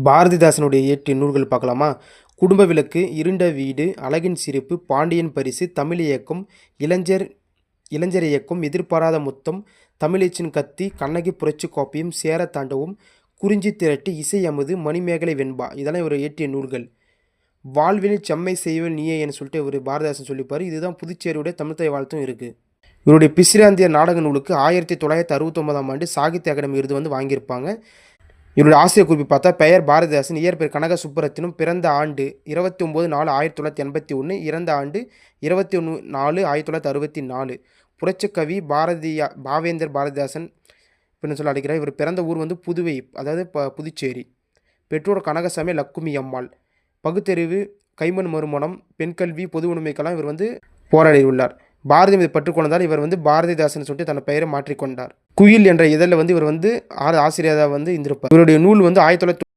பாரதிதாசனுடைய இயற்றிய நூல்கள் பார்க்கலாமா? குடும்ப விளக்கு, இருண்ட வீடு, அழகின் சிரிப்பு, பாண்டியன் பரிசு, தமிழ் இயக்கம், இளைஞர் இளைஞர் இயக்கம், எதிர்பாராத முத்தம், தமிழச்சின் கத்தி, கண்ணகி புரட்சி காப்பியம், சேர தாண்டவம், குறிஞ்சி திரட்டு, இசை அமுது, மணிமேகலை வெண்பா, இதெல்லாம் இவர் இயற்றிய நூல்கள். வாழ்வினில் செம்மை செய்வல் நீயே என்று சொல்லிட்டு இவர் பாரதிதாசன் சொல்லிப்பார். இதுதான் புதுச்சேரியுடைய தமிழ்த்தாய் வாழ்த்தும் இருக்குது. இவருடைய பிசிராந்திய நாடக நூலுக்கு 1969ஆம் ஆண்டு சாகித்ய அகாடமி விருது வந்து வாங்கியிருப்பாங்க. இவருடைய ஆசிரியர் குறிப்பு பார்த்தா பெயர் பாரதிதாசன், இயற்பெயர் கனக சுப்புரத்தினம், பிறந்த ஆண்டு 29/4/1981, இறந்த ஆண்டு 21/4/1964. புரட்சிக்கவி பாவேந்தர் பாரதிதாசன் அப்படின்னு சொல்லி அழைக்கிறார். இவர் பிறந்த ஊர் வந்து புதுவை, அதாவது புதுச்சேரி. பெற்றோர் கனகசாமி, லக்குமி அம்மாள். பகுத்தறிவு, கைமண் மறுமணம், பெண் கல்வி, பொது உடைமைக்கெல்லாம் இவர் வந்து போராடியுள்ளார். பாரதி மீது பற்றுக்கொண்டதால் இவர் வந்து பாரதிதாசன் சொல்லிட்டு தன் பெயரை மாற்றிக்கொண்டார். குயில் என்ற இதழில் வந்து இவர் வந்து ஆசிரியராக வந்து இருந்திருப்பார். இவருடைய நூல் வந்து 1900